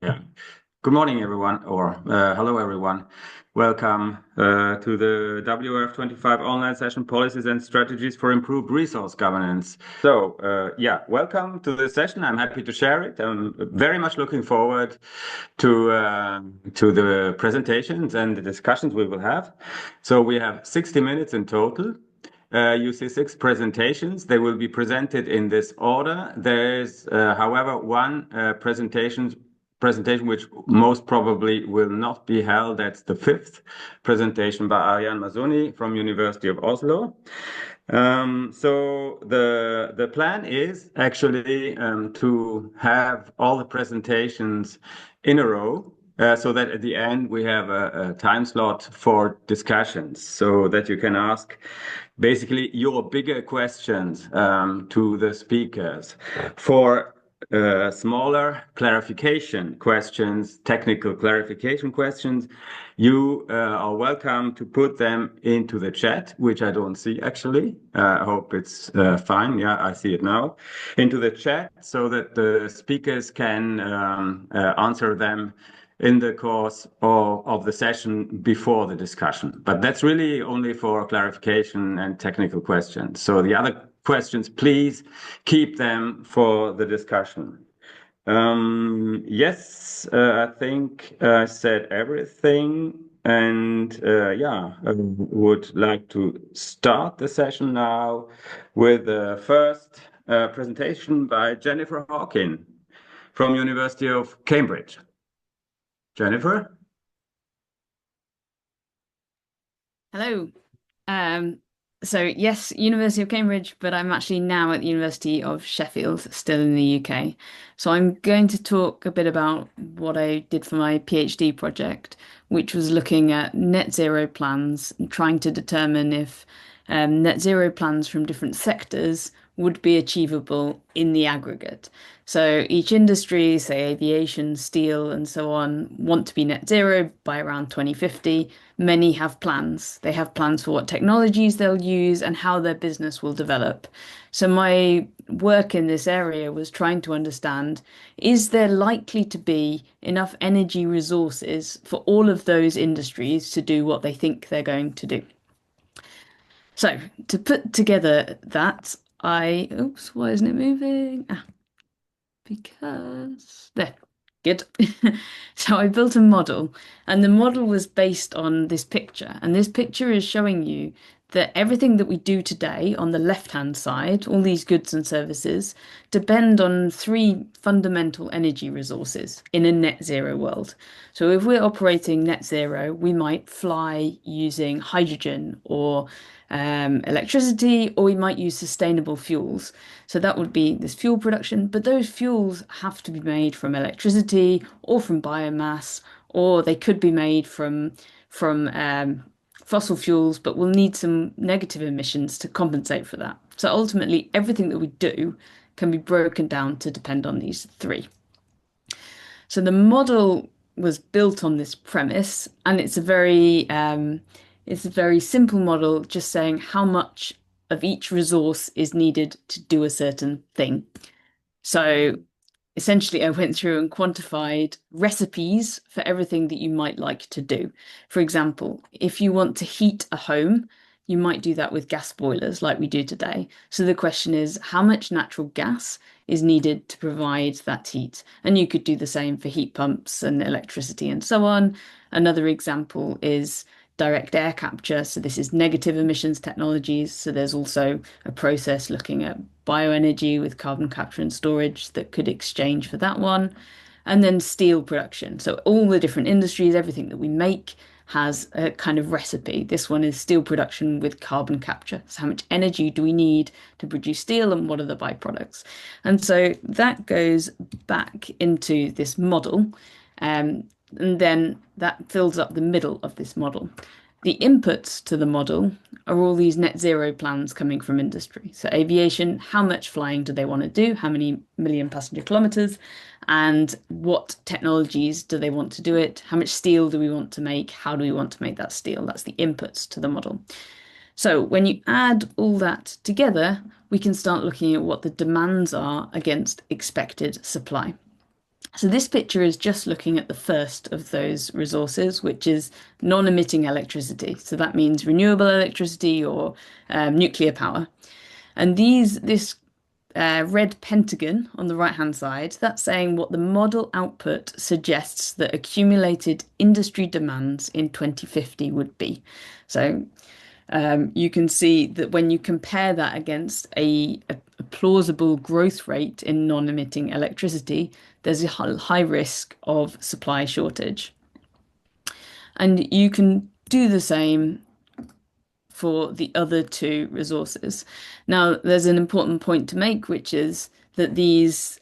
Yeah. Good morning, everyone, or hello, everyone. Welcome to the WRF25 online session, Policies and Strategies for Improved Resource Governance. So, welcome to this session. I'm happy to share it. I'm very much looking forward to the presentations and the discussions we will have. So we have 60 minutes in total. You see 6 presentations. They will be presented in this order. There's, however, one presentation which most probably will not be held. That's the 5th presentation by Ariane Mazzoni from University of Oslo. So the plan is actually to have all the presentations in a row. So that at the end we have a time slot for discussions, so that you can ask basically your bigger questions to the speakers. For smaller clarification questions, technical clarification questions, you are welcome to put them into the chat, which I don't see actually. I hope it's fine. Yeah, I see it now. Into the chat so that the speakers can answer them in the course of the session before the discussion. But that's really only for clarification and technical questions. So the other questions, please keep them for the discussion. Yes, I think I said everything. And I would like to start the session now with the first presentation by Jennifer Hawkin from University of Cambridge. Jennifer? Hello. So yes, University of Cambridge, but I'm actually now at the University of Sheffield, still in the UK. So I'm going to talk a bit about what I did for my PhD project, which was looking at net zero plans and trying to determine if net zero plans from different sectors would be achievable in the aggregate. So each industry, say aviation, steel, and so on, want to be net zero by around 2050. Many have plans. They have plans for what technologies they'll use and how their business will develop. So my work in this area was trying to understand, is there likely to be enough energy resources for all of those industries to do what they think they're going to do? So to put together that, oops, why isn't it moving? Because there, good. So I built a model, and the model was based on this picture. And this picture is showing you that everything that we do today on the left-hand side, all these goods and services, depend on 3 fundamental energy resources in a net zero world. So if we're operating net zero, we might fly using hydrogen or electricity, or we might use sustainable fuels. So that would be this fuel production, but those fuels have to be made from electricity or from biomass, or they could be made from fossil fuels, but we'll need some negative emissions to compensate for that. So ultimately, everything that we do can be broken down to depend on these 3. So the model was built on this premise, and it's a very simple model, just saying how much of each resource is needed to do a certain thing. So essentially, I went through and quantified recipes for everything that you might like to do. For example, if you want to heat a home, you might do that with gas boilers like we do today. So the question is, how much natural gas is needed to provide that heat? And you could do the same for heat pumps and electricity and so on. Another example is direct air capture. So this is negative emissions technologies. So there's also a process looking at bioenergy with carbon capture and storage that could exchange for that one. And then steel production. So all the different industries, everything that we make has a kind of recipe. This one is steel production with carbon capture. So how much energy do we need to produce steel and what are the byproducts? And so that goes back into this model. And then that fills up the middle of this model. The inputs to the model are all these net zero plans coming from industry. So aviation, how much flying do they want to do? How many million passenger kilometers? And what technologies do they want to do it? How much steel do we want to make? How do we want to make that steel? That's the inputs to the model. So when you add all that together, we can start looking at what the demands are against expected supply. So this picture is just looking at the first of those resources, which is non-emitting electricity. So that means renewable electricity or nuclear power. And this red pentagon on the right-hand side, that's saying what the model output suggests that accumulated industry demands in 2050 would be. So you can see that when you compare that against a plausible growth rate in non-emitting electricity, there's a high risk of supply shortage. And you can do the same for the other two resources. Now, there's an important point to make, which is that these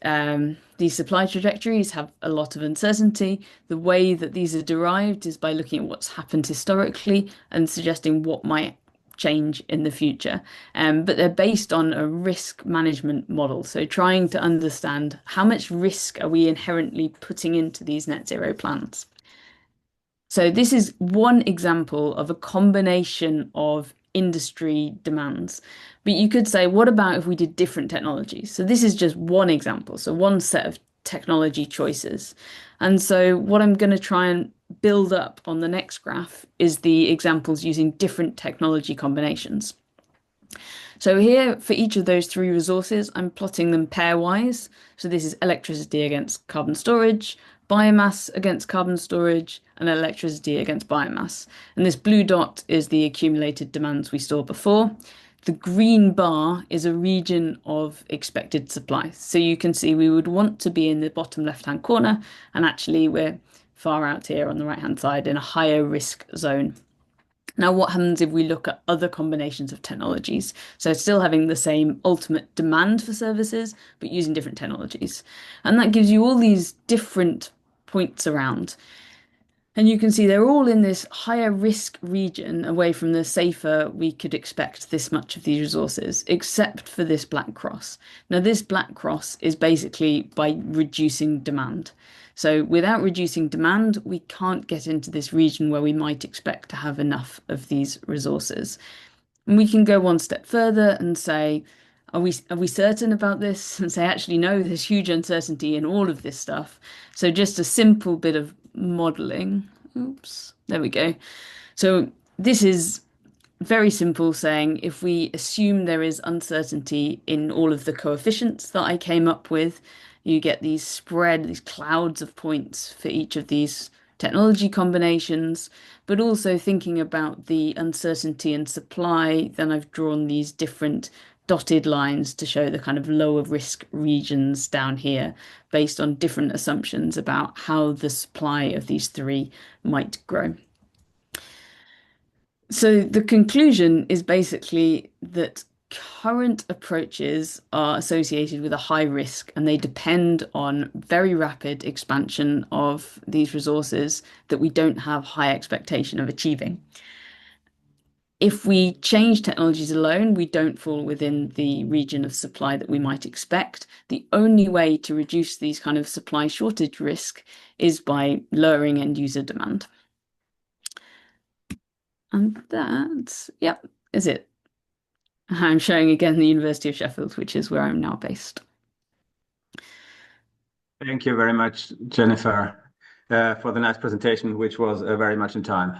supply trajectories have a lot of uncertainty. The way that these are derived is by looking at what's happened historically and suggesting what might change in the future. But they're based on a risk management model. So trying to understand how much risk are we inherently putting into these net zero plans. So this is one example of a combination of industry demands. But you could say, what about if we did different technologies? So this is just one example, so one set of technology choices. And so what I'm going to try and build up on the next graph is the examples using different technology combinations. So here, for each of those three resources, I'm plotting them pairwise. So this is electricity against carbon storage, biomass against carbon storage, and electricity against biomass. And this blue dot is the accumulated demands we saw before. The green bar is a region of expected supply. So you can see we would want to be in the bottom left-hand corner, and actually we're far out here on the right-hand side in a higher risk zone. Now, what happens if we look at other combinations of technologies? So still having the same ultimate demand for services, but using different technologies. And that gives you all these different points around. And you can see they're all in this higher risk region away from the safer we could expect this much of these resources, except for this black cross. Now, this black cross is basically by reducing demand. So without reducing demand, we can't get into this region where we might expect to have enough of these resources. And we can go one step further and say, are we certain about this? And say, actually, no, there's huge uncertainty in all of this stuff. So just a simple bit of modeling. Oops, there we go. So this is very simple saying if we assume there is uncertainty in all of the coefficients that I came up with, you get these clouds of points for each of these technology combinations, but also thinking about the uncertainty in supply, then I've drawn these different dotted lines to show the kind of lower risk regions down here based on different assumptions about how the supply of these three might grow. So the conclusion is basically that current approaches are associated with a high risk and they depend on very rapid expansion of these resources that we don't have high expectation of achieving. If we change technologies alone, we don't fall within the region of supply that we might expect. The only way to reduce these kind of supply shortage risk is by lowering end user demand. And that, yep, is it. I'm showing again the University of Sheffield, which is where I'm now based. Thank you very much, Jennifer, for the nice presentation, which was very much in time.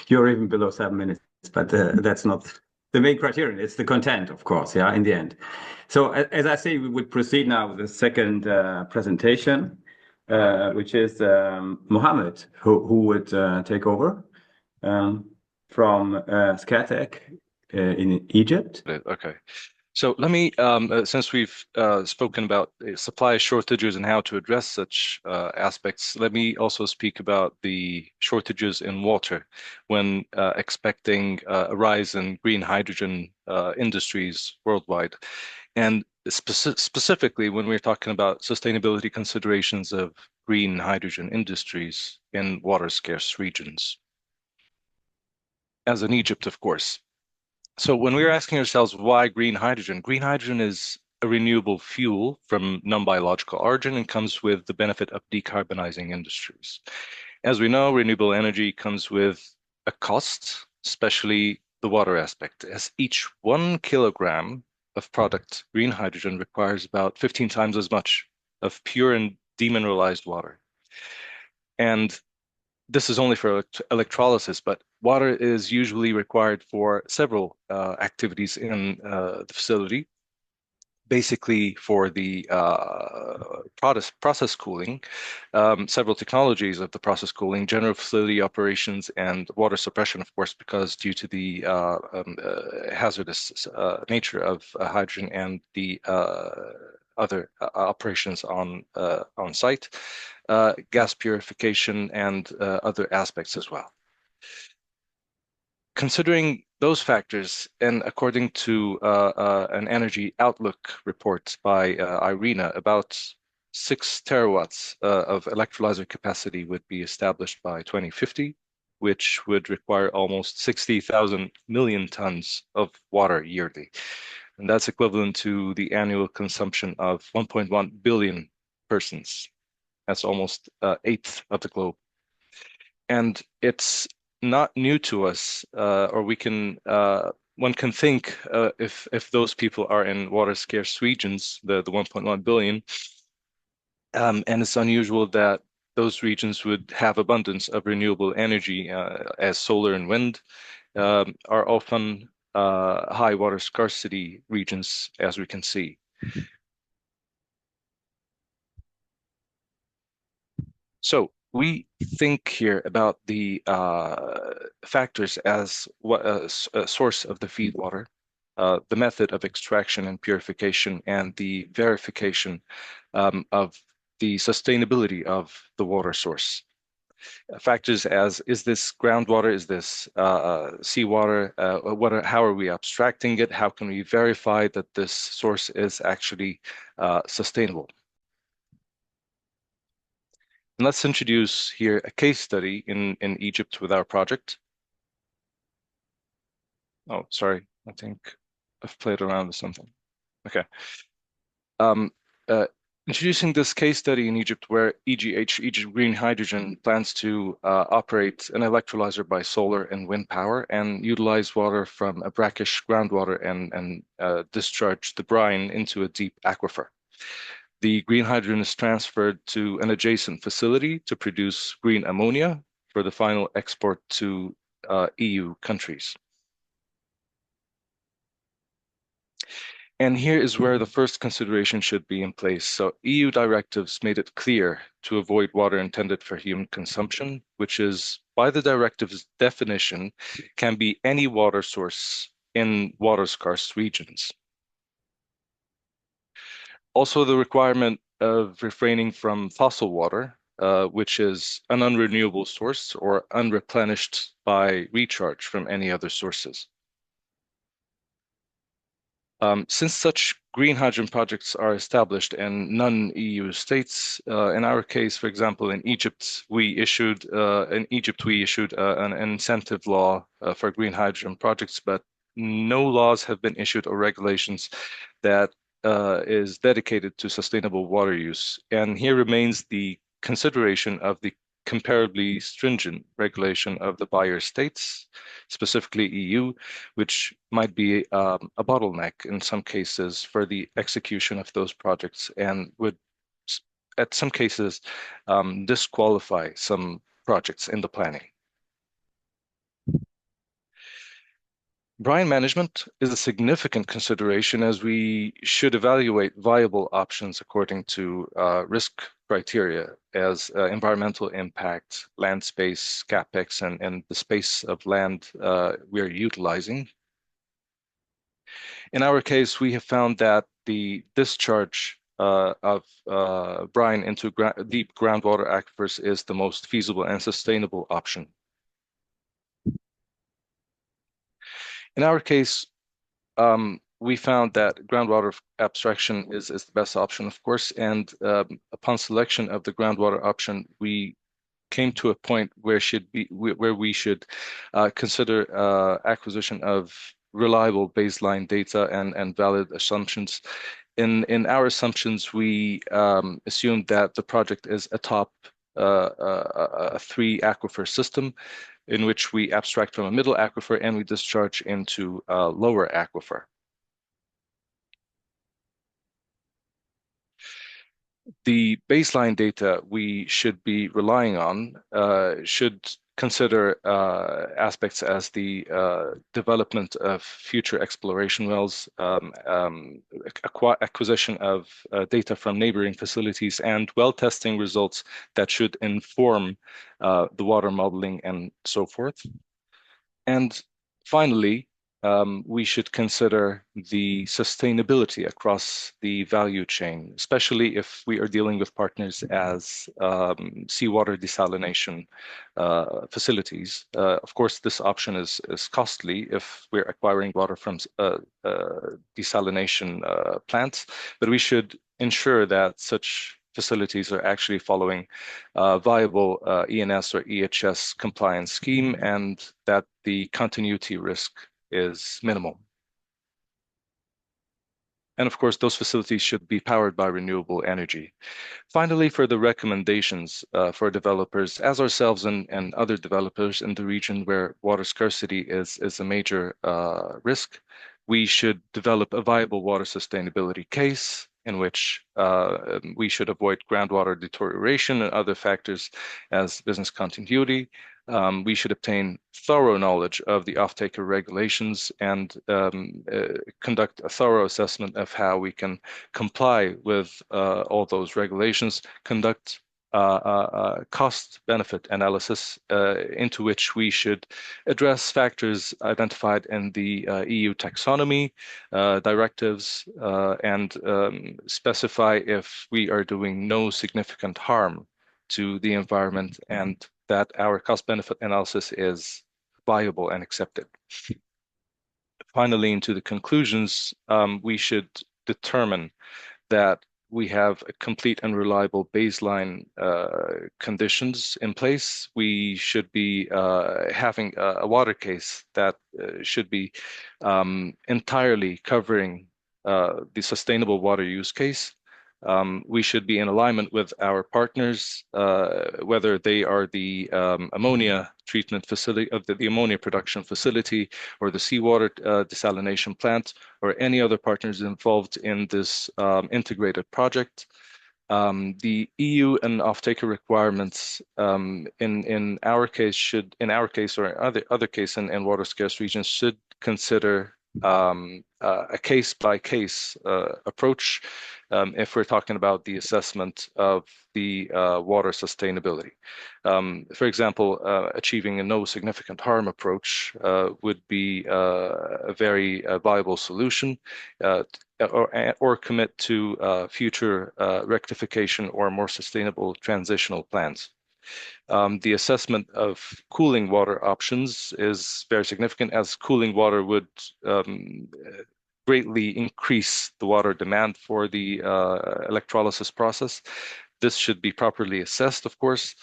You're even below 7 minutes, but that's not the main criterion. It's the content, of course, yeah, in the end. So as I say, we would proceed now with the second presentation, which is Mohammed, who would take over from Scatec in Egypt. Okay. So let me, since we've spoken about supply shortages and how to address such aspects, let me also speak about the shortages in water when expecting a rise in green hydrogen industries worldwide. And specifically when we're talking about sustainability considerations of green hydrogen industries in water scarce regions, as in Egypt, of course. So when we're asking ourselves why green hydrogen is a renewable fuel from non-biological origin and comes with the benefit of decarbonizing industries. As we know, renewable energy comes with a cost, especially the water aspect, as each 1 kilogram of product green hydrogen requires about 15 times as much of pure and demineralized water. And this is only for electrolysis, but water is usually required for several activities in the facility. Basically, for the process cooling, several technologies of the process cooling, general facility operations, and water suppression, of course, because due to the hazardous nature of hydrogen and the other operations on site, gas purification, and other aspects as well. Considering those factors, and according to an energy outlook report by IRENA, about 6 terawatts of electrolyzer capacity would be established by 2050, which would require almost 60,000 million tons of water yearly. And that's equivalent to the annual consumption of 1.1 billion persons. That's almost an eighth of the globe. And it's not new to us, or one can think if those people are in water scarce regions, the 1.1 billion, and it's unusual that those regions would have abundance of renewable energy, as solar and wind are often high water scarcity regions, as we can see. So we think here about the factors as what a source of the feed water, the method of extraction and purification, and the verification of the sustainability of the water source. Factors as, is this groundwater, is this seawater, how are we abstracting it, how can we verify that this source is actually sustainable? And let's introduce here a case study in Egypt with our project. Oh, sorry, I think I've played around with something. Okay. Introducing this case study in Egypt where EGH, Egypt Green Hydrogen, plans to operate an electrolyzer by solar and wind power and utilize water from a brackish groundwater and discharge the brine into a deep aquifer. The green hydrogen is transferred to an adjacent facility to produce green ammonia for the final export to EU countries. And here is where the first consideration should be in place. So EU directives made it clear to avoid water intended for human consumption, which is, by the directive's definition, can be any water source in water-scarce regions. Also, the requirement of refraining from fossil water, which is an unrenewable source or unreplenished by recharge from any other sources. Since such green hydrogen projects are established in non-EU states, in our case, for example, in Egypt, we issued an incentive law for green hydrogen projects, but no laws have been issued or regulations that is dedicated to sustainable water use. And here remains the consideration of the comparably stringent regulation of the buyer states, specifically EU, which might be a bottleneck in some cases for the execution of those projects and would, at some cases, disqualify some projects in the planning. Brine management is a significant consideration as we should evaluate viable options according to risk criteria as environmental impact, land space, capex, and the space of land we're utilizing. In our case, we have found that the discharge of brine into deep groundwater aquifers is the most feasible and sustainable option. In our case, we found that groundwater abstraction is the best option, of course, and upon selection of the groundwater option, we came to a point where we should consider acquisition of reliable baseline data and valid assumptions. In our assumptions, we assumed that the project is a top 3 aquifer system, in which we abstract from a middle aquifer and we discharge into a lower aquifer. The baseline data we should be relying on should consider aspects as the development of future exploration wells, acquisition of data from neighboring facilities, and well testing results that should inform the water modeling and so forth. And finally, we should consider the sustainability across the value chain, especially if we are dealing with partners as seawater desalination facilities. Of course, this option is costly if we're acquiring water from desalination plants, but we should ensure that such facilities are actually following viable ENS or EHS compliance scheme and that the continuity risk is minimal. And of course, those facilities should be powered by renewable energy. Finally, for the recommendations for developers, as ourselves and other developers in the region where water scarcity is a major risk, we should develop a viable water sustainability case in which we should avoid groundwater deterioration and other factors as business continuity. We should obtain thorough knowledge of the off-taker regulations and conduct a thorough assessment of how we can comply with all those regulations, conduct cost-benefit analysis into which we should address factors identified in the EU taxonomy directives and specify if we are doing no significant harm to the environment and that our cost-benefit analysis is viable and accepted. Finally, into the conclusions, we should determine that we have a complete and reliable baseline conditions in place. We should be having a water case that should be entirely covering the sustainable water use case. We should be in alignment with our partners, whether they are the ammonia treatment facility of the ammonia production facility or the seawater desalination plant or any other partners involved in this integrated project. The EU and off-taker requirements in our case or other case in water scarce regions should consider a case-by-case approach if we're talking about the assessment of the water sustainability. For example, achieving a no significant harm approach would be a very viable solution or commit to future rectification or more sustainable transitional plans. The assessment of cooling water options is very significant as cooling water would greatly increase the water demand for the electrolysis process. This should be properly assessed, of course.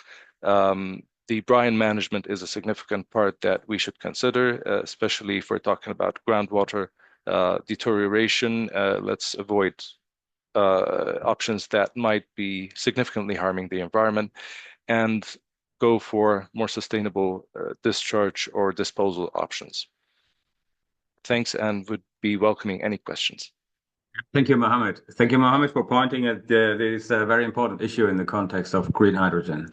The brine management is a significant part that we should consider, especially if we're talking about groundwater deterioration. Let's avoid options that might be significantly harming the environment and go for more sustainable discharge or disposal options. Thanks, and would be welcoming any questions. Thank you, Mohammed. Thank you, Mohammed, for pointing at this very important issue in the context of green hydrogen.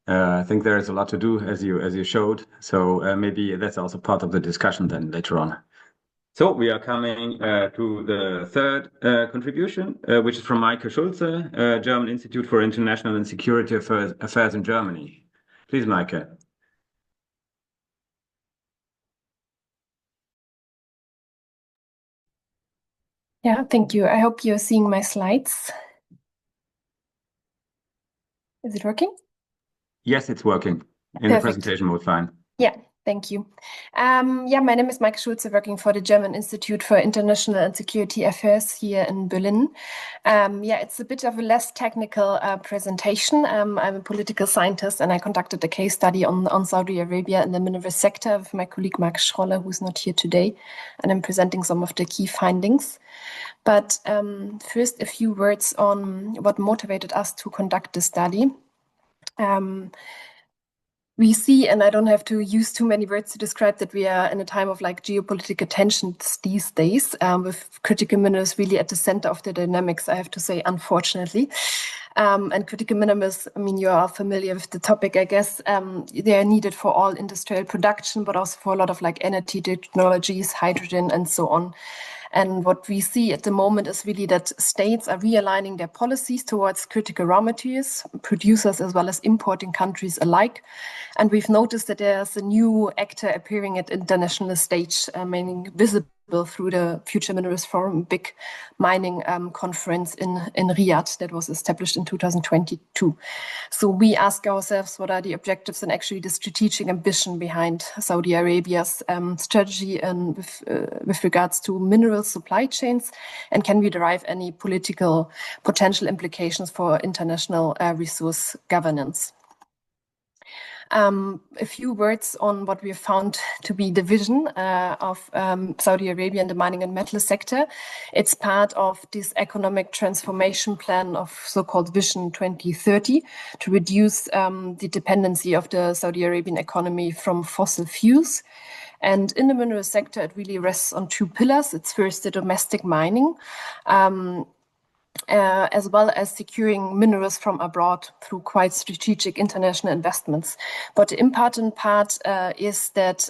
I think there is a lot to do, as you showed. So maybe that's also part of the discussion then later on. So we are coming to the third contribution, which is from Maike Schulze, German Institute for International and Security Affairs in Germany. Please, Maike. Yeah, thank you. I hope you're seeing my slides. Is it working? Yes, it's working. In Perfect. the presentation mode, fine. Yeah, thank you. Yeah, my name is Maike Schulze, working for the German Institute for International and Security Affairs here in Berlin. Yeah, it's a bit of a less technical presentation. I'm a political scientist and I conducted a case study on Saudi Arabia in the mineral sector with my colleague Mark Schroller, who's not here today. And I'm presenting some of the key findings. But first, a few words on what motivated us to conduct the study. we see, and I don't have to use too many words to describe that, we are in a time of like geopolitical tensions these days, with critical minerals really at the center of the dynamics, I have to say, unfortunately. And critical minerals, I mean, you are familiar with the topic, I guess. They are needed for all industrial production, but also for a lot of like energy technologies, hydrogen, and so on. And what we see at the moment is really that states are realigning their policies towards critical raw materials, producers as well as importing countries alike. And we've noticed that there's a new actor appearing at international stage, meaning visible through the Future Minerals Forum, big mining conference in Riyadh that was established in 2022. So we ask ourselves, what are the objectives and actually the strategic ambition behind Saudi Arabia's strategy and with regards to mineral supply chains, and can we derive any political potential implications for international resource governance? A few words on what we have found to be the vision of Saudi Arabia in the mining and metal sector. It's part of this economic transformation plan of so-called Vision 2030 to reduce the dependency of the Saudi Arabian economy from fossil fuels. And in the mineral sector, it really rests on two pillars. It's first the domestic mining, as well as securing minerals from abroad through quite strategic international investments. But the important part is that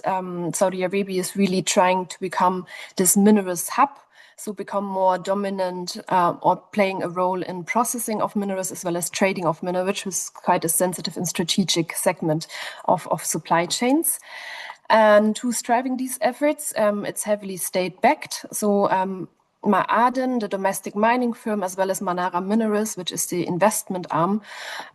Saudi Arabia is really trying to become this minerals hub, so become more dominant or playing a role in processing of minerals as well as trading of minerals, which is quite a sensitive and strategic segment of supply chains. And who's driving these efforts? It's heavily state-backed. So Ma'aden, the domestic mining firm, as well as Manara Minerals, which is the investment arm,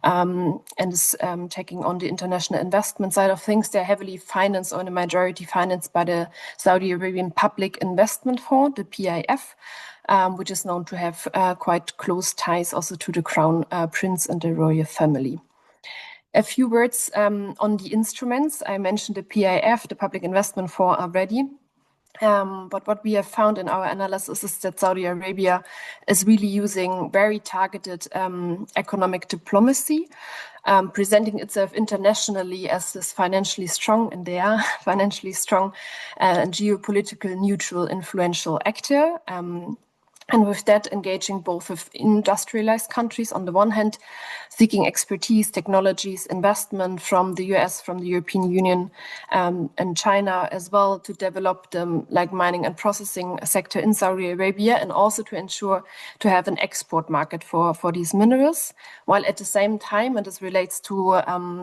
and is taking on the international investment side of things. They're heavily financed, or in a majority financed, by the Saudi Arabian Public Investment Fund, the PIF, which is known to have quite close ties also to the Crown Prince and the royal family. A few words on the instruments. I mentioned the PIF, the Public Investment Fund, already. But what we have found in our analysis is that Saudi Arabia is really using very targeted economic diplomacy, presenting itself internationally as this financially strong, and they are financially strong, and geopolitical neutral influential actor. And with that, engaging both with industrialized countries on the one hand, seeking expertise, technologies, investment from the US, from the European Union, and China as well, to develop the mining and processing sector in Saudi Arabia, and also to ensure to have an export market for these minerals, while at the same time, and this relates to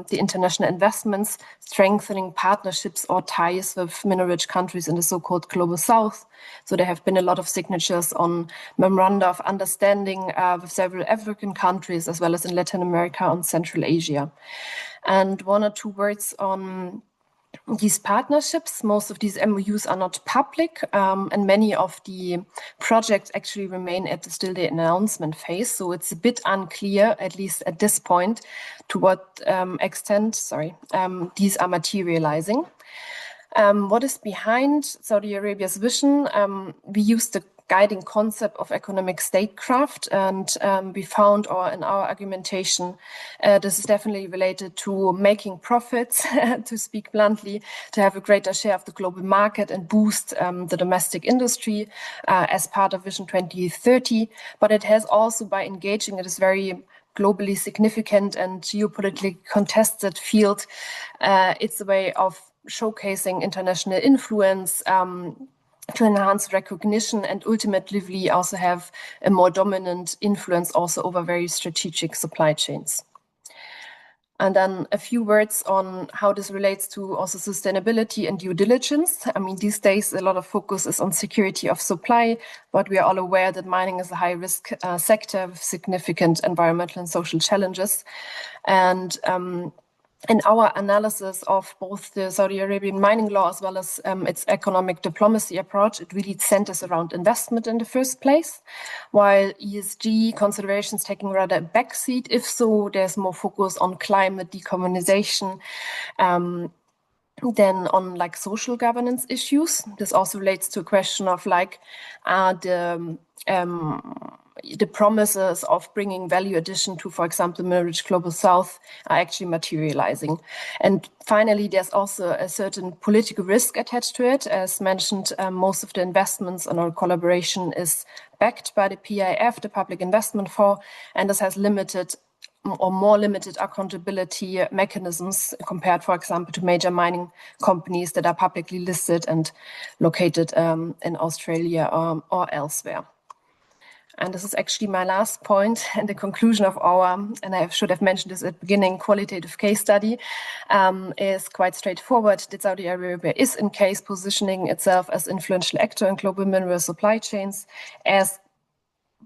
the international investments, strengthening partnerships or ties with mineral-rich countries in the so-called Global South. So there have been a lot of signatures on memoranda of understanding with several African countries, as well as in Latin America and Central Asia. And one or two words on these partnerships. Most of these MOUs are not public, and many of the projects actually remain at still the announcement phase. So it's a bit unclear, at least at this point, to what extent these are materializing. What is behind Saudi Arabia's vision? We use the guiding concept of economic statecraft, and we found, or in our argumentation, this is definitely related to making profits, to speak bluntly, to have a greater share of the global market and boost the domestic industry as part of Vision 2030. But it has also, by engaging in this very globally significant and geopolitically contested field, it's a way of showcasing international influence, to enhance recognition, and ultimately also have a more dominant influence also over very strategic supply chains. And then a few words on how this relates to also sustainability and due diligence. I mean, these days, a lot of focus is on security of supply, but we are all aware that mining is a high-risk sector with significant environmental and social challenges. And in our analysis of both the Saudi Arabian mining law as well as its economic diplomacy approach, it really centers around investment in the first place, while ESG considerations taking rather a backseat. If so, there's more focus on climate decarbonization, Then on like social governance issues, this also relates to a question of like, the promises of bringing value addition to, for example, the middle-rich global south are actually materializing. And finally, there's also a certain political risk attached to it. As mentioned, most of the investments and our collaboration is backed by the PIF, the Public Investment Fund, and this has limited or more limited accountability mechanisms compared, for example, to major mining companies that are publicly listed and located in Australia or elsewhere. And this is actually my last point and the conclusion of our, and I should have mentioned this at the beginning, qualitative case study is quite straightforward. That Saudi Arabia is in case positioning itself as influential actor in global mineral supply chains as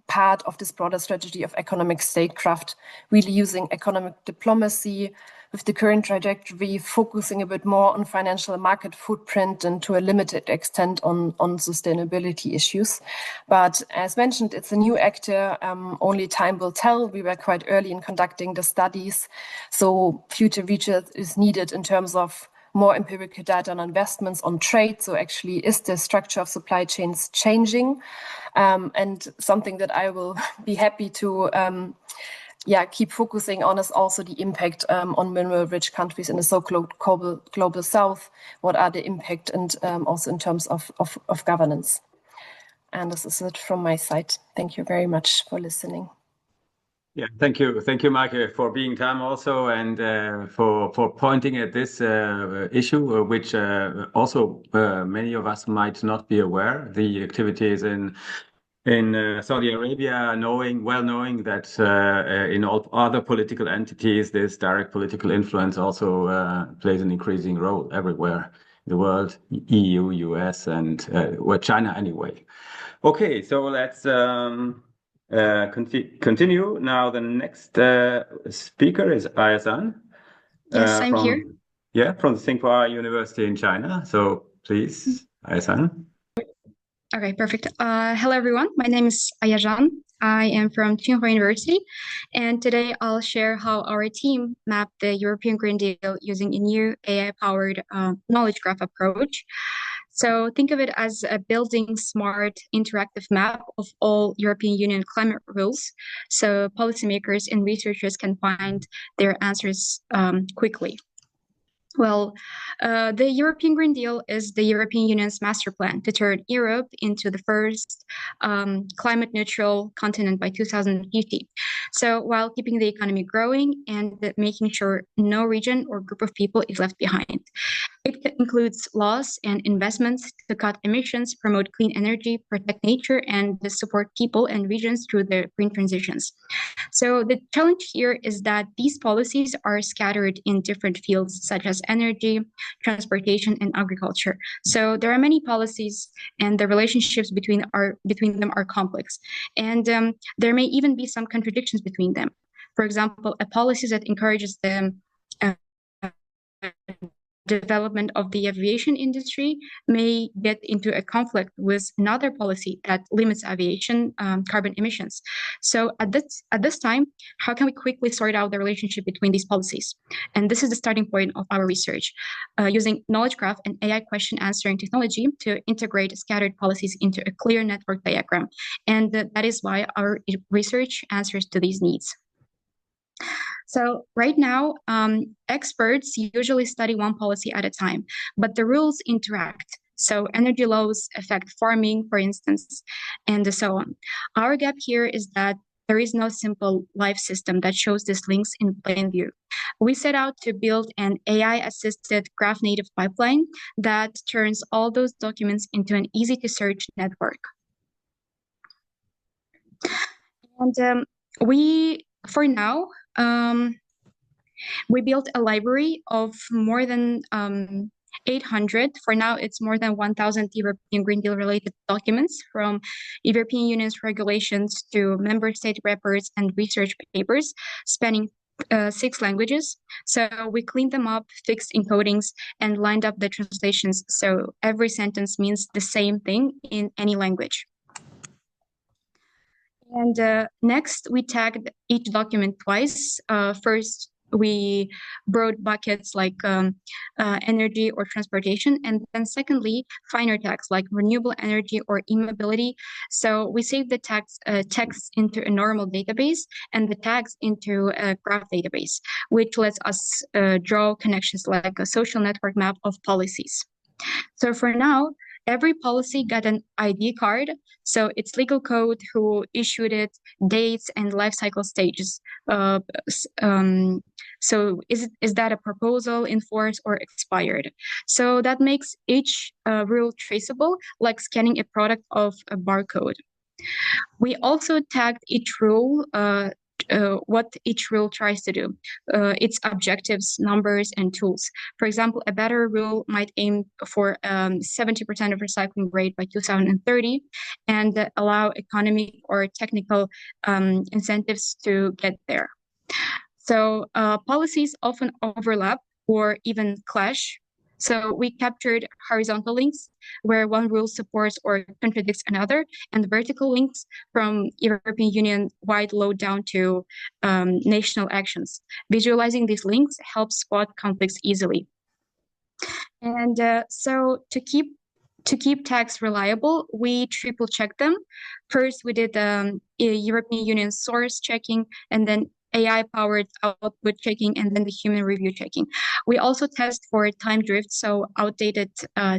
part of this broader strategy of economic statecraft, really using economic diplomacy with the current trajectory, focusing a bit more on financial market footprint and to a limited extent on sustainability issues. But as mentioned, it's a new actor, only time will tell. We were quite early in conducting the studies, so future research is needed in terms of more empirical data on investments, on trade. So actually, is the structure of supply chains changing? And something that I will be happy to keep focusing on is also the impact on mineral-rich countries in the so-called global south. What are the impact and also in terms of governance? And this is it from my side. Thank you very much for listening. Yeah, thank you, Maike, for being time also and for pointing at this issue, which also many of us might not be aware. The activities in Saudi Arabia, knowing that in all other political entities, this direct political influence also plays an increasing role everywhere in the world, EU, US, and China anyway. Okay, so let's continue. Now the next speaker is Ayazan. Yes, I'm here. Yeah, from the Tsinghua University in China. So please, Ayazan. Okay, perfect. Hello, everyone. My name is Ayazan. I am from Tsinghua University, and today I'll share how our team mapped the European Green Deal using a new AI-powered knowledge graph approach. So think of it as a building smart interactive map of all European Union climate rules, so policymakers and researchers can find their answers quickly. Well, the European Green Deal is the European Union's master plan to turn Europe into the first climate neutral continent by 2050. So while keeping the economy growing and making sure no region or group of people is left behind. It includes laws and investments to cut emissions, promote clean energy, protect nature, and support people and regions through their green transitions. So the challenge here is that these policies are scattered in different fields such as energy, transportation, and agriculture. So there are many policies, and the relationships between them are complex. And there may even be some contradictions between them. For example, a policy that encourages the development of the aviation industry may get into a conflict with another policy that limits aviation carbon emissions. So at this time, how can we quickly sort out the relationship between these policies? And this is the starting point of our research, using knowledge graph and AI question answering technology to integrate scattered policies into a clear network diagram. And that is why our research answers to these needs. So right now, experts usually study one policy at a time, but the rules interact. So energy laws affect farming, for instance, and so on. Our gap here is that there is no simple live system that shows these links in plain view. We set out to build an AI-assisted graph-native pipeline that turns all those documents into an easy-to-search network. And for now, we built a library of more than 800. For now, it's more than 1,000 European Green Deal related documents, from European Union's regulations to member state reports and research papers, spanning 6 languages. So we cleaned them up, fixed encodings, and lined up the translations. So every sentence means the same thing in any language. And next, we tagged each document twice. First we broad buckets like energy or transportation, and then secondly, finer tags like renewable energy or e-mobility. So we save the text into a normal database and the tags into a graph database, which lets us draw connections like a social network map of policies. So for now, every policy got an ID card, so its legal code, who issued it, dates, and life cycle stages. So is that a proposal, in force, or expired? So that makes each rule traceable, like scanning a product of a barcode. We also tagged each rule, what each rule tries to do, its objectives, numbers, and tools. For example, a better rule might aim for 70% of recycling rate by 2030 and allow economic or technical incentives to get there. So policies often overlap or even clash. So we captured horizontal links where one rule supports or contradicts another, and vertical links from European Union wide load down to national actions. Visualizing these links helps spot conflicts easily. And so to keep tags reliable, we triple check them. First, we did European Union source checking, and then AI-powered output checking, and then the human review checking. We also test for time drift, so outdated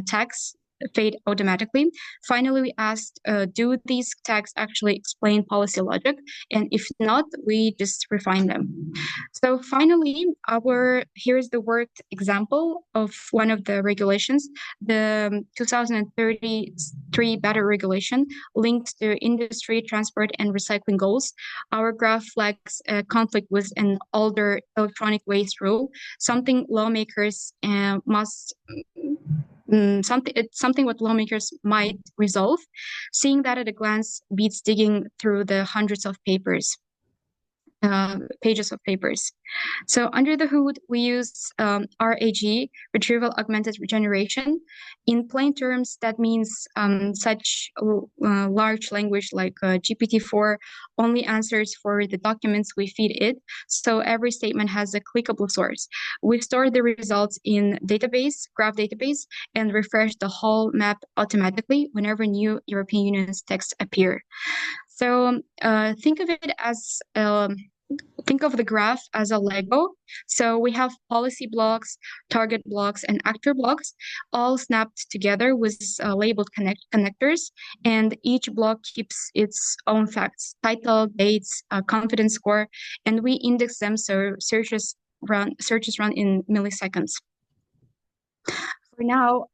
tags fade automatically. Finally, we asked, do these tags actually explain policy logic? And if not, we just refine them. So finally, here's the worked example of one of the regulations, the 2033 battery regulation linked to industry, transport, and recycling goals. Our graph flags a conflict with an older electronic waste rule, something lawmakers must something what lawmakers might resolve. Seeing that at a glance beats digging through the hundreds of pages of papers. So under the hood, we use RAG, retrieval augmented regeneration. In plain terms, that means such large language like GPT-4 only answers for the documents we feed it. So every statement has a clickable source. We store the results in database, graph database, and refresh the whole map automatically whenever new European Union's texts appear. So think of it as think of the graph as a Lego. So we have policy blocks, target blocks, and actor blocks, all snapped together with labeled connectors, and each block keeps its own facts, title, dates, confidence score, and we index them so searches run in milliseconds. For now,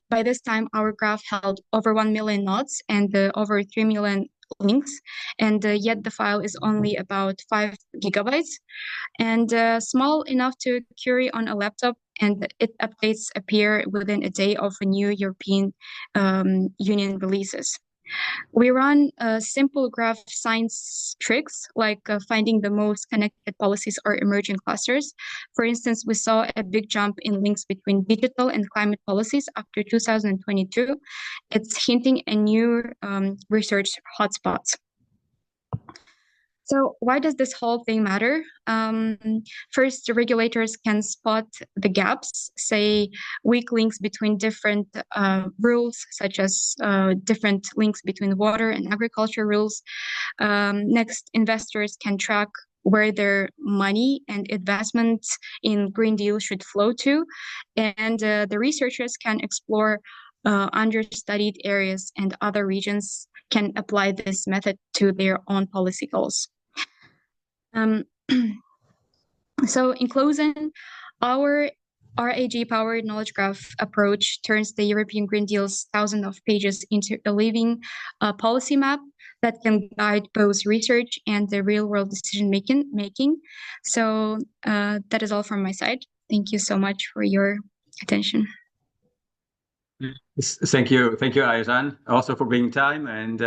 by this time, our graph held over 1 million nodes and over 3 million links, and yet the file is only about 5 gigabytes and small enough to carry on a laptop, and its updates appear within a day of a new European Union releases. We run simple graph science tricks like finding the most connected policies or emerging clusters. For instance, we saw a big jump in links between digital and climate policies after 2022. It's hinting at new research hotspots. So why does this whole thing matter? First, the regulators can spot the gaps, say weak links between different rules, such as different links between water and agriculture rules. Next, investors can track where their money and investments in Green Deal should flow to. And the researchers can explore understudied areas, and other regions can apply this method to their own policy goals. So in closing, our RAG-powered knowledge graph approach turns the European Green Deal's thousands of pages into a living policy map that can guide both research and the real-world decision making. So that is all from my side. Thank you so much for your attention. Thank you, Ayazhan, also for bringing time and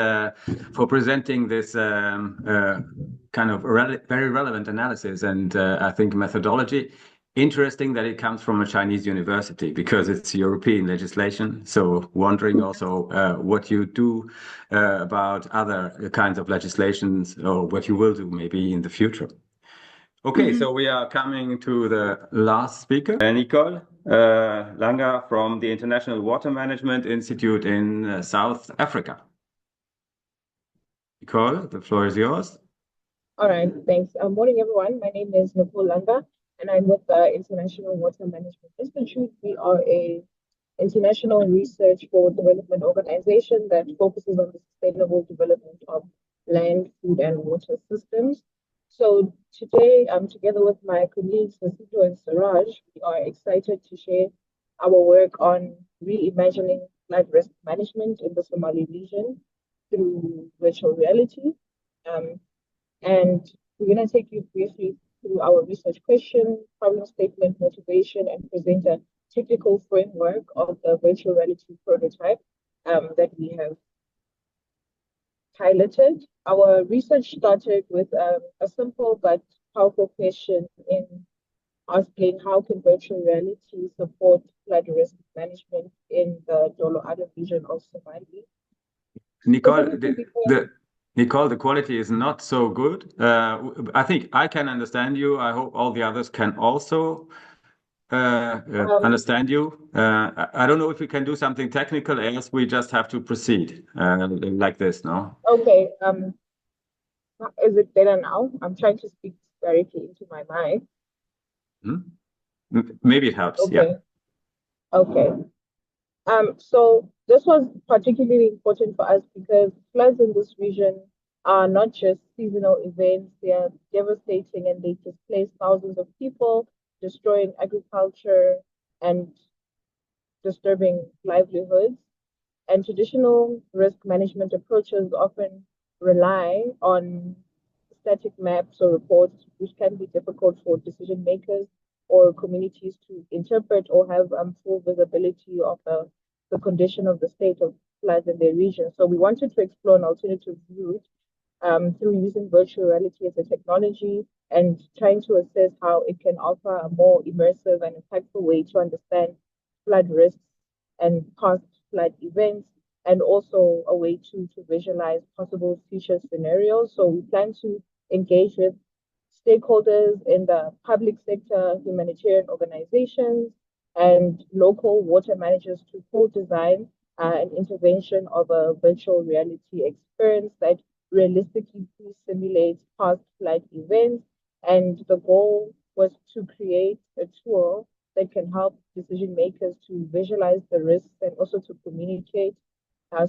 for presenting this kind of very relevant analysis and I think methodology. Interesting that it comes from a Chinese university because it's European legislation. So wondering also what you do about other kinds of legislations or what you will do maybe in the future. Okay, so we are coming to the last speaker, Nicole Langa from the International Water Management Institute in South Africa. Nicole, the floor is yours. All right, thanks. Morning, everyone. My name is Nicole Langa, and I'm with the International Water Management Institute. We are a international research for development organization that focuses on the sustainable development of land, food, and water systems. So today, together with my colleagues Nasito and Siraj, we are excited to share our work on reimagining flood risk management in the Somali region through virtual reality. And we're going to take you briefly through our research question, problem statement, motivation, and present a technical framework of the virtual reality prototype that we have piloted. Our research started with a simple but powerful question in asking how can virtual reality support flood risk management in the Dolo Ada region of Somalia. Nicole, Nicole, the quality is not so good. I think I can understand you. I hope all the others can also understand you. I don't know if we can do something technical, else we just have to proceed like this, no? Okay. Is it better now? I'm trying to speak directly into my mic. Maybe it helps. Okay. Yeah. Okay. So this was particularly important for us because floods in this region are not just seasonal events, they are devastating and they displace thousands of people, destroying agriculture and disturbing livelihoods. And traditional risk management approaches often rely on static maps or reports, which can be difficult for decision makers or communities to interpret or have full visibility of the condition of the state of floods in their region. So we wanted to explore an alternative route through using virtual reality as a technology and trying to assess how it can offer a more immersive and impactful way to understand flood risks and past flood events, and also a way to visualize possible future scenarios. So we plan to engage with stakeholders in the public sector, humanitarian organizations, and local water managers to co-design an intervention of a virtual reality experience that realistically simulates past flood events. And the goal was to create a tool that can help decision makers to visualize the risks and also to communicate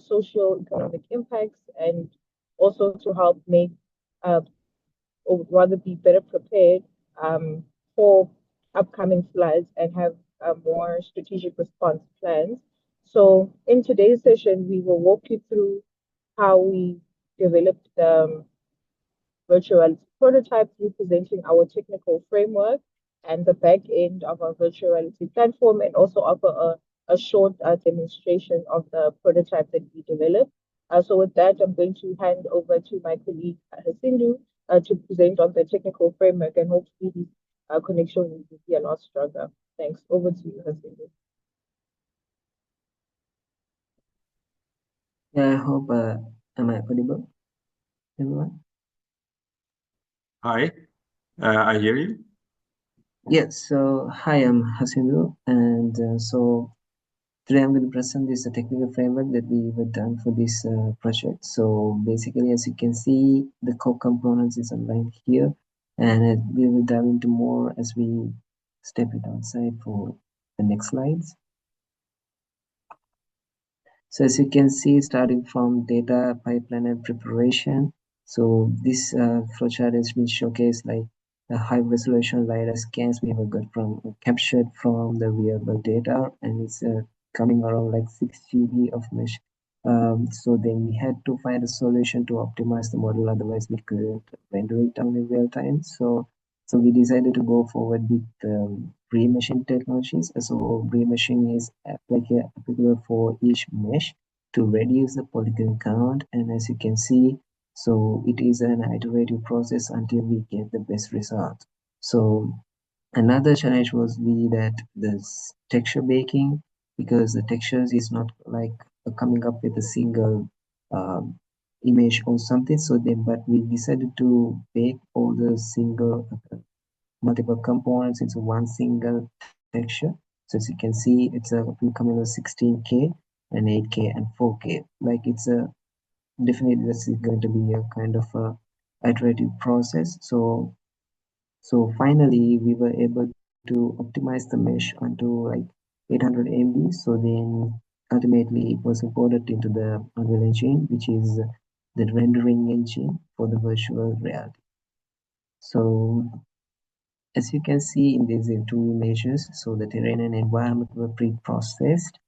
social economic impacts, and also to help make or rather be better prepared for upcoming floods and have more strategic response plans. So in today's session, we will walk you through how we developed the virtual prototype, representing our technical framework and the back end of our virtual reality platform, and also offer a short demonstration of the prototype that we developed. So with that, I'm going to hand over to my colleague Hasindu to present on the technical framework, and hopefully this connection will be a lot stronger. Thanks. Over to you, Hasindu. Yeah, I hope am I audible, everyone? Hi, I hear you. Yes, so hi, I'm Hasindu, and so today I'm going to present this technical framework that we have done for this project. So basically, as you can see, the core components is outlined here, and we will dive into more as we step it outside for the next slides. So as you can see, starting from data pipeline and preparation. So this flowchart has been showcased like the high resolution LiDAR scans we have got from captured from the real world data, and it's coming around like 6 GB of mesh. So then we had to find a solution to optimize the model, otherwise we couldn't render it down in real time. So we decided to go forward with pre-meshing technologies. So pre-meshing is applicable for each mesh to reduce the polygon count, and as you can see, so it is an iterative process until we get the best result. So another challenge was that this texture baking, because the textures is not like coming up with a single image or something. So then, but we decided to bake all the single multiple components into one single texture. So as you can see, it's a coming with 16K and 8K and 4K. Like it's a definitely this is going to be a kind of a iterative process. So finally we were able to optimize the mesh onto like 800 MB. So then ultimately it was imported into the Unreal Engine, which is the rendering engine for the virtual reality. So as you can see in these two images, so the terrain and environment were pre-processed.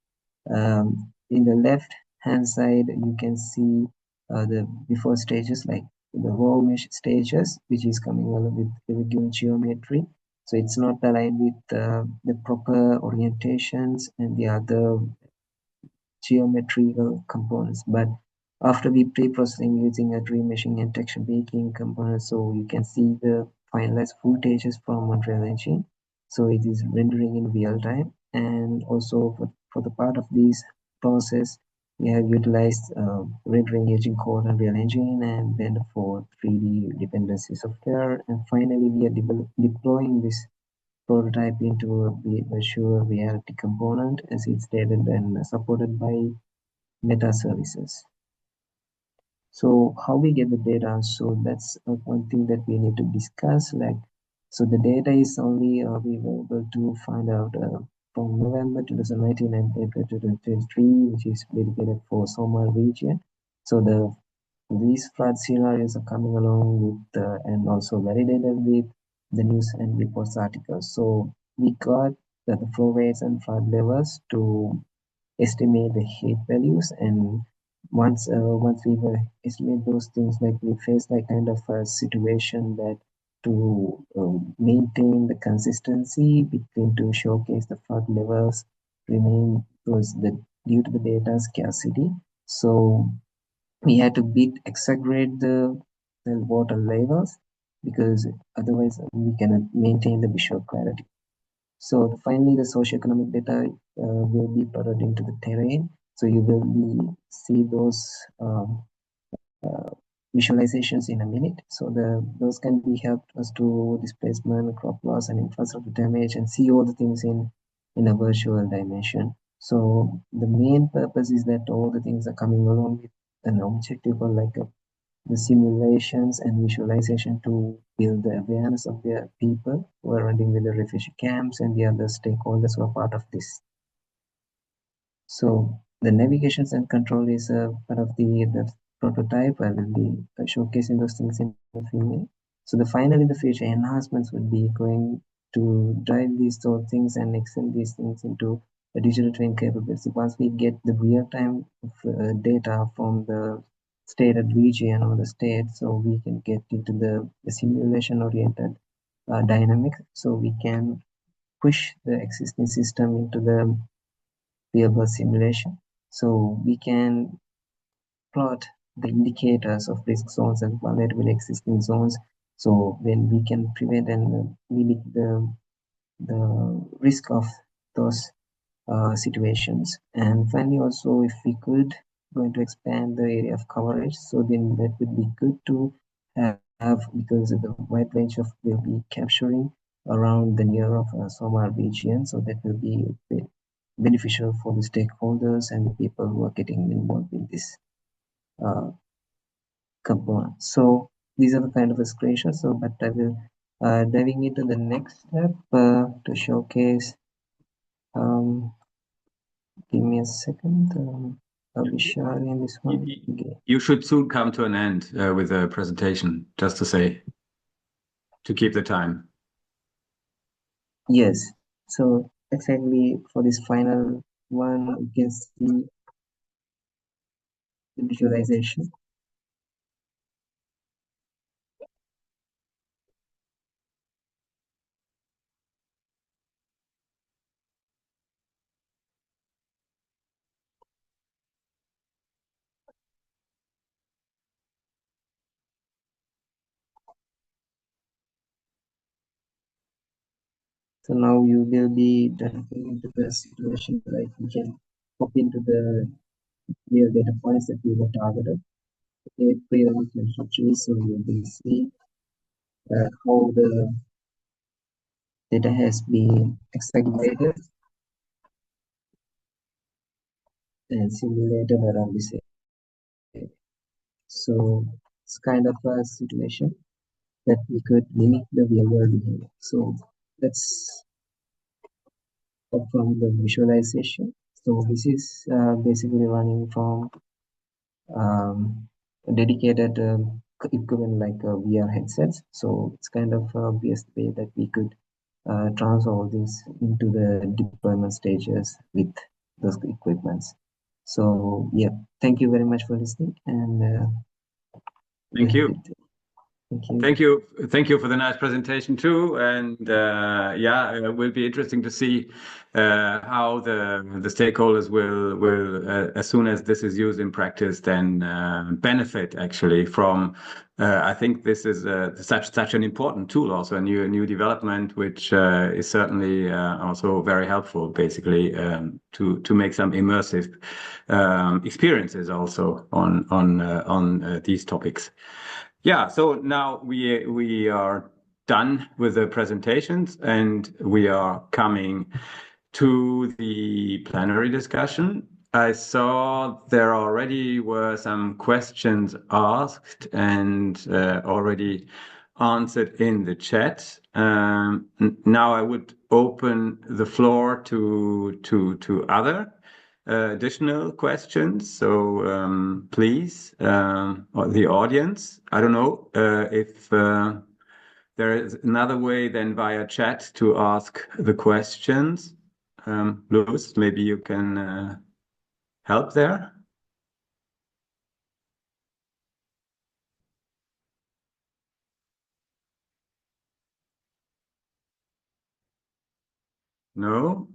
In the left hand side, you can see the before stages like the raw mesh stages, which is coming along with irregular geometry. So it's not aligned with the proper orientations and the other geometrical components. But after we pre-processing using a remeshing and texture baking components, so you can see the finalized footages from Unreal Engine. So it is rendering in real time. And also for the part of this process, we have utilized rendering agent called Unreal Engine and then for 3D dependency software. And finally, we are deploying this prototype into a virtual reality component as it's stated and supported by meta services. So how we get the data? So that's one thing that we need to discuss. Like, so the data is only we were able to find out from November 2019 and April 2023, which is dedicated for Somali region. So these flood scenarios are coming along with and also validated with the news and reports articles. So we got the flow rates and flood levels to estimate the heat values, and once we estimate those things, like we face like kind of a situation that to maintain the consistency between to showcase the flood levels remain because the due to the data scarcity. So we had to bit exaggerate the water levels because otherwise we cannot maintain the visual clarity. So finally, the socioeconomic data will be plotted into the terrain. So you will see those visualizations in a minute. So those can be helped us to displacement, crop loss, and infrastructure damage, and see all the things in a virtual dimension. So the main purpose is that all the things are coming along with an objective or like the simulations and visualization to build the awareness of the people who are running with the refugee camps and the other stakeholders who are part of this. So the navigations and control is a part of the prototype. I will be showcasing those things in a few minutes. So finally the future enhancements will be going to drive these sort of things and extend these things into a digital twin capability. Once we get the real-time data from the stated region or the state, so we can get into the simulation-oriented dynamics, so we can push the existing system into the real-world simulation. So we can plot the indicators of risk zones and vulnerable existing zones. So then we can prevent and limit the risk of those situations. And finally, also, if we could going to expand the area of coverage, so then that would be good to have because the wide range of will be capturing around the near of Somar region. So that will be beneficial for the stakeholders and the people who are getting involved in this component. So these are the kind of screenshots. So, but I will diving into the next step to showcase. Give me a second. I'll be sharing this one. You should soon come to an end with the presentation, just to say, to keep the time. Yes. So exactly for this final one, you can see the visualization. So now you will be diving into the situation, like you can pop into the real data points that we were targeted. Okay, pre-run so you will see how the data has been extracted and simulated around this area. So it's kind of a situation that we could mimic the real world behavior. So that's all from the visualization. So this is basically running from a dedicated equipment like VR headsets. So it's kind of a best way that we could transfer this into the deployment stages with those equipments. So yeah, thank you very much for listening, and Thank you. Thank you. Thank you. Thank you for the nice presentation too. And yeah, it will be interesting to see how the stakeholders will as soon as this is used in practice, then benefit actually from. I think this is such an important tool, also a new development, which is certainly also very helpful, basically to make some immersive experiences also on these topics. Yeah, so now we are done with the presentations and we are coming to the plenary discussion. I saw there already were some questions asked and already answered in the chat. Now I would open the floor to other additional questions. So please, the audience, I don't know if there is another way than via chat to ask the questions. Luz, maybe you can help there. No.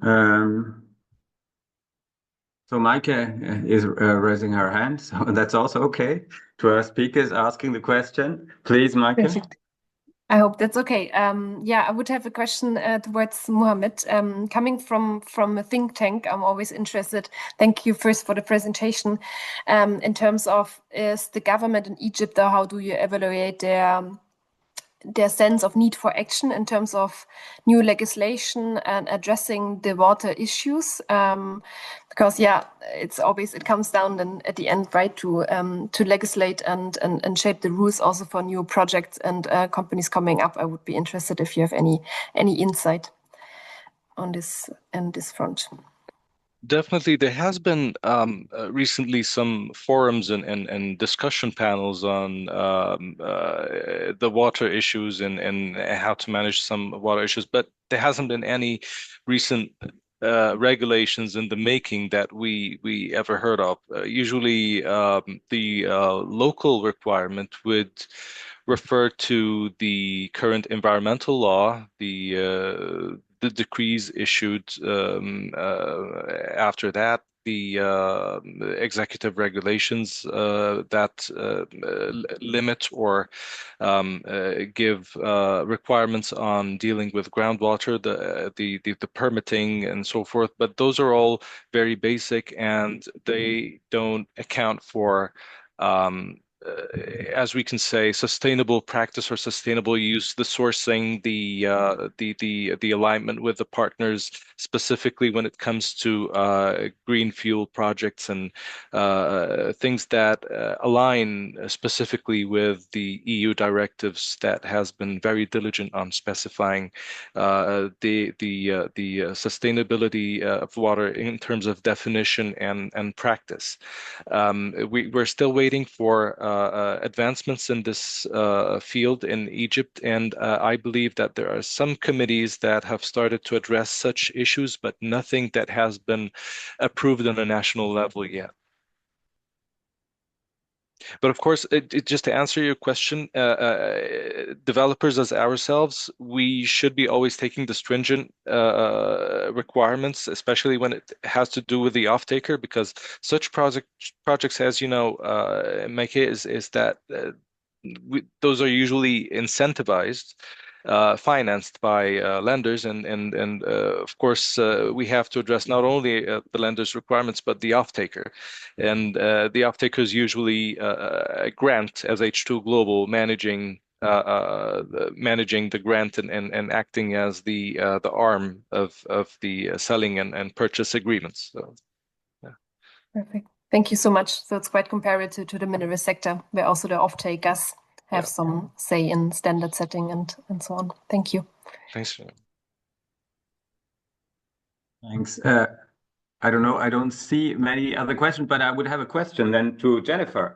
So Maike is raising her hand, so that's also okay. To our speakers asking the question, please, Maike. Perfect. I hope that's okay. Yeah, I would have a question towards Mohammed. Coming from a think tank, I'm always interested. Thank you first for the presentation. In terms of is the government in Egypt, or how do you evaluate their sense of need for action in terms of new legislation and addressing the water issues, because yeah, it comes down then at the end, right, to legislate and shape the rules also for new projects and companies coming up. I would be interested if you have any insight on this front. Definitely, there has been recently some forums and discussion panels on the water issues and how to manage some water issues, but there hasn't been any recent regulations in the making that we ever heard of. Usually, the local requirement would refer to the current environmental law, the decrees issued after that, the executive regulations that limit or give requirements on dealing with groundwater, the permitting and so forth. But those are all very basic, and they don't account for as we can say, sustainable practice or sustainable use, the sourcing, the alignment with the partners, specifically when it comes to green fuel projects and things that align specifically with the EU directives that has been very diligent on specifying the sustainability of water in terms of definition and practice. We're still waiting for advancements in this field in Egypt, and I believe that there are some committees that have started to address such issues, but nothing that has been approved on a national level yet. But of course, just to answer your question, developers as ourselves, we should be always taking the stringent requirements, especially when it has to do with the off-taker, because such projects, as you know, Meike, is that those are usually incentivized, financed by lenders, and of course we have to address not only the lender's requirements but the off-taker, and the off-taker is usually Grant as H2 Global managing managing the grant and acting as the arm of the selling and purchase agreements. So, yeah. Perfect. Thank you so much. So it's quite comparable to the mineral sector, where also the off-takers have some say in standard setting and so on. Thank you. Thanks. Thanks. I don't know. I don't see many other questions, but I would have a question then to Jennifer.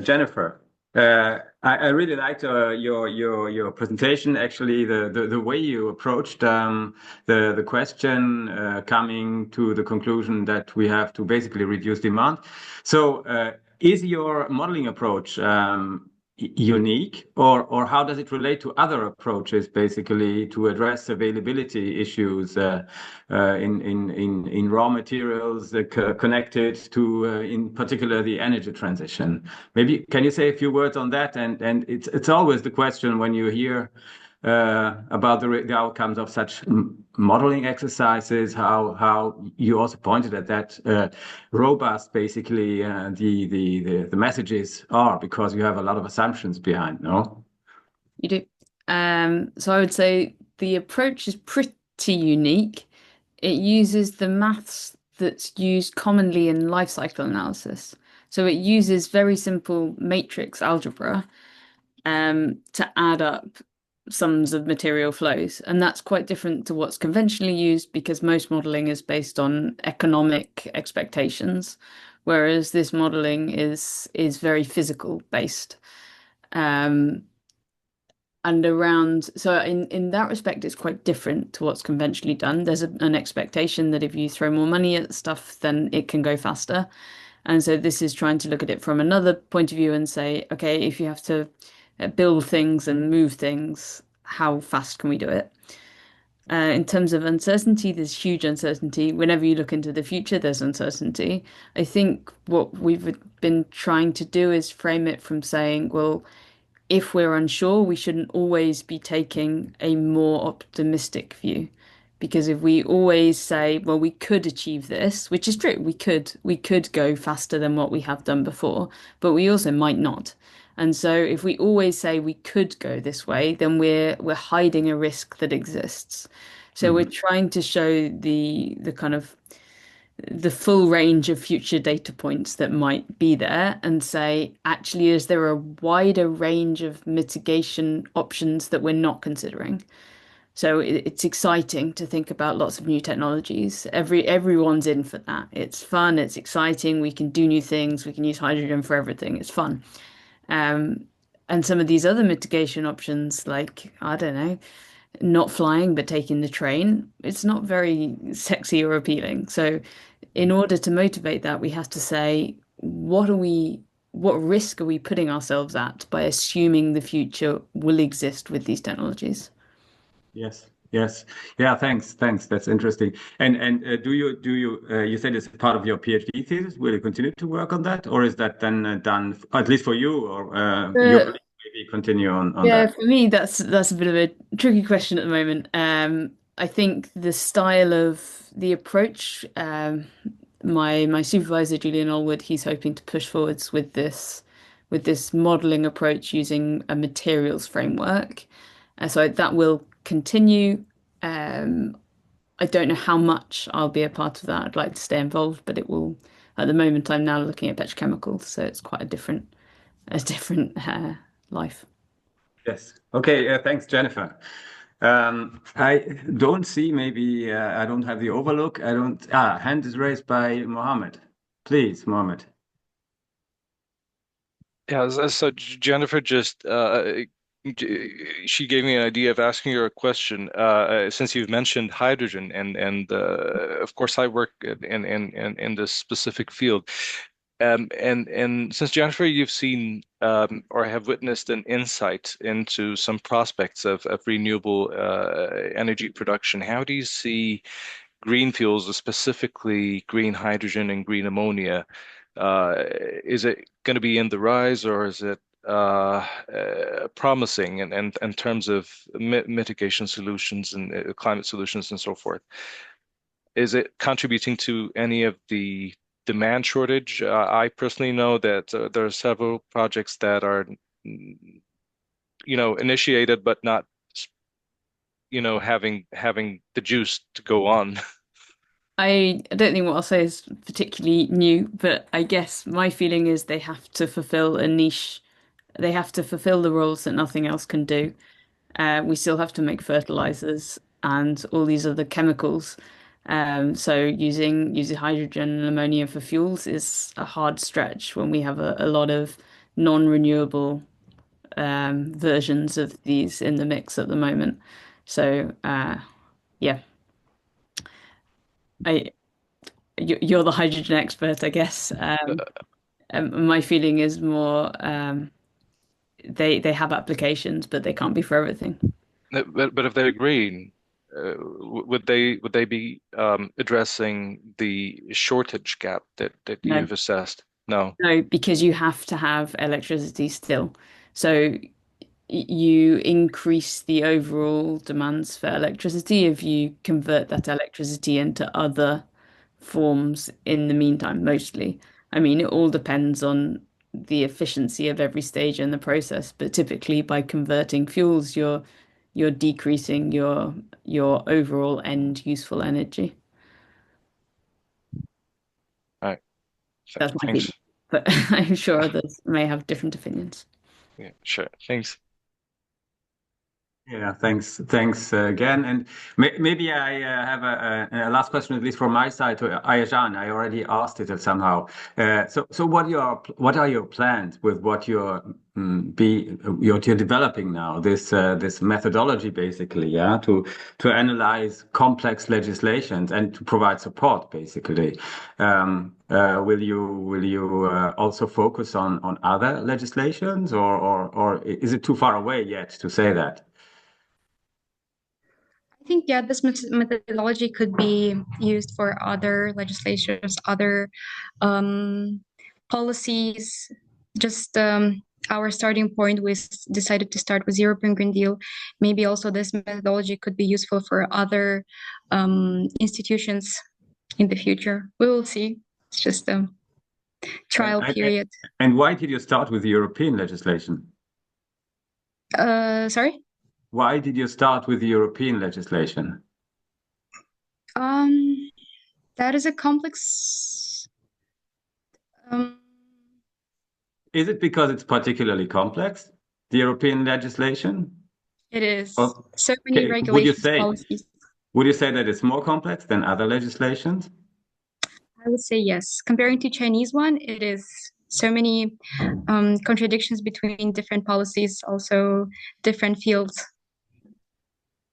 Jennifer, I really liked your presentation. Actually, the way you approached the question, coming to the conclusion that we have to basically reduce demand. So, is your modeling approach unique, or how does it relate to other approaches, basically to address availability issues in raw materials connected to, in particular, the energy transition? Maybe can you say a few words on that? And it's always the question when you hear about the outcomes of such modeling exercises, how you also pointed at that robust, basically, the messages are, because you have a lot of assumptions behind, no? You do. So I would say the approach is pretty unique. It uses the maths that's used commonly in life cycle analysis. So it uses very simple matrix algebra to add up sums of material flows. And that's quite different to what's conventionally used, because most modeling is based on economic expectations, whereas this modeling is very physical based. And around, so in that respect, it's quite different to what's conventionally done. There's an expectation that if you throw more money at stuff, then it can go faster. And so this is trying to look at it from another point of view and say, okay, if you have to build things and move things, how fast can we do it? In terms of uncertainty, there's huge uncertainty. Whenever you look into the future, there's uncertainty. I think what we've been trying to do is frame it from saying, well, if we're unsure, we shouldn't always be taking a more optimistic view. Because if we always say, well, we could achieve this, which is true, we could go faster than what we have done before, but we also might not. And so if we always say we could go this way, then we're hiding a risk that exists. So we're trying to show the kind of the full range of future data points that might be there and say, actually, is there a wider range of mitigation options that we're not considering? So it's exciting to think about lots of new technologies. Everyone's in for that. It's fun, it's exciting, we can do new things, we can use hydrogen for everything. It's fun. And some of these other mitigation options, like, I don't know, not flying but taking the train, it's not very sexy or appealing. So in order to motivate that, we have to say, what risk are we putting ourselves at by assuming the future will exist with these technologies? Yes. Yes. Yeah. Thanks. Thanks. That's interesting. And do you you said it's part of your PhD thesis? Will you continue to work on that, or is that then done, at least for you, or you maybe continue on Yeah, that? for me, that's a bit of a tricky question at the moment. I think the style of the approach, my supervisor, Julian Allwood, he's hoping to push forwards with this modeling approach using a materials framework. So that will continue. I don't know how much I'll be a part of that. I'd like to stay involved, but it will. At the moment, I'm now looking at petrochemicals, so it's quite a different life. Yes. Okay. Thanks, Jennifer. I don't see, maybe I don't have the overlook. I don't. Hand is raised by Mohammed. Please, Mohammed. Yeah, so Jennifer just she gave me an idea of asking her a question. Since you've mentioned hydrogen, and of course I work in this specific field, and since Jennifer, you've seen or have witnessed an insight into some prospects of renewable energy production, how do you see green fuels, specifically green hydrogen and green ammonia? Is it going to be in the rise, or is it promising and in terms of mitigation solutions and climate solutions and so forth? Is it contributing to any of the demand shortage? I personally know that there are several projects that are initiated, but not, having the juice to go on. I don't think what I'll say is particularly new, but I guess my feeling is they have to fulfill a niche. They have to fulfill the roles that nothing else can do. We still have to make fertilizers and all these other chemicals. So using hydrogen and ammonia for fuels is a hard stretch when we have a lot of non-renewable versions of these in the mix at the moment. So yeah, you're the hydrogen expert, I guess. My feeling is more they have applications, but they can't be for everything. But if they're green, would they be addressing the shortage gap that No. you've assessed? No. No, because you have to have electricity still. So you increase the overall demands for electricity if you convert that electricity into other forms in the meantime, mostly. I mean, it all depends on the efficiency of every stage in the process, but typically by converting fuels, you're decreasing your overall end useful energy. All right. That's my Thanks. feeling, but I'm sure others may have different opinions. Yeah, sure. Thanks. Yeah, thanks again. And maybe I have a last question, at least from my side, to Ayajan. I already asked it somehow. So what are your plans with what you're developing now? This methodology, basically, yeah, to analyze complex legislations and to provide support, basically. Will you also focus on other legislations, or is it too far away yet to say that? I think, yeah, this methodology could be used for other legislations, other policies. Just our starting point, we decided to start with European Green Deal. Maybe also this methodology could be useful for other institutions in the future. We will see. It's just a trial period. And why did you start with European legislation? Sorry? Why did you start with European legislation? That is a complex. Is it because it's particularly complex, the European legislation? It is. Or, So many regulations, policies. Would you say that it's more complex than other legislations? I would say yes. Comparing to Chinese one, it is so many contradictions between different policies, also different fields.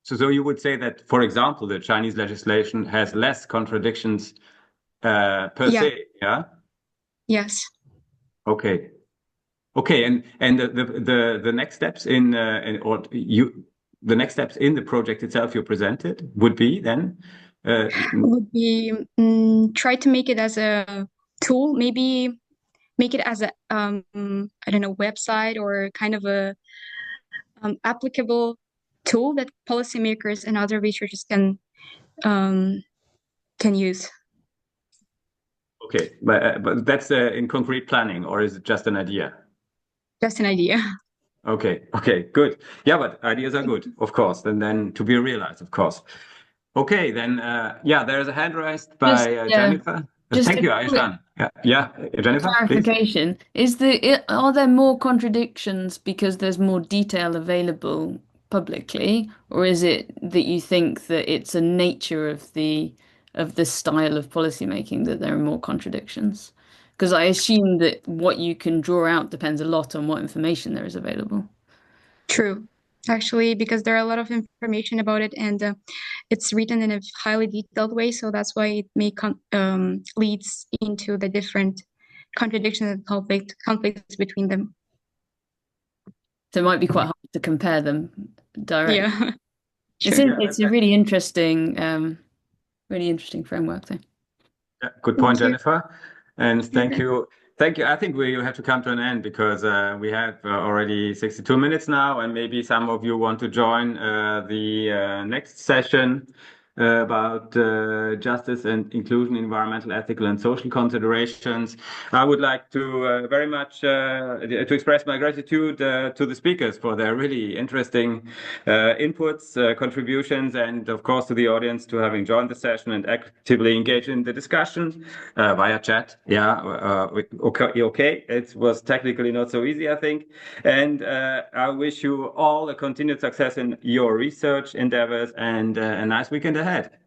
So you would say that, for example, the Chinese legislation has less contradictions per se, yeah? Yes. Okay. Okay, and the next steps the next steps in the project itself you presented would be then would be try to make it as a tool, maybe make it as a I don't know, website or kind of a applicable tool that policymakers and other researchers can use. Okay, but that's in concrete planning, or is it just an idea? Just an idea. Okay, good. Yeah, but ideas are good, of course, and then to be realized, of course. Okay, then yeah, there is a hand raised by Jennifer. Thank you, Aishan. Yeah, Jennifer, clarification. Please. Are there more contradictions because there's more detail available publicly, or is it that you think that it's a nature of the style of policymaking that there are more contradictions? Because I assume that what you can draw out depends a lot on what information there is available. True. Actually, because there are a lot of information about it, and it's written in a highly detailed way, so that's why it may leads into the different contradictions and conflicts between them. So it might be quite hard to compare them directly. Yeah. It's a really interesting framework thing. Yeah, good point, Jennifer. And thank you. Thank you. I think we have to come to an end because we have already 62 minutes now, and maybe some of you want to join the next session. about justice and inclusion, environmental, ethical, and social considerations. I would like to very much to express my gratitude to the speakers for their really interesting inputs, contributions, and of course to the audience to having joined the session and actively engaged in the discussion via chat. Yeah, okay. It was technically not so easy, I think. And I wish you all a continued success in your research endeavors and a nice weekend ahead.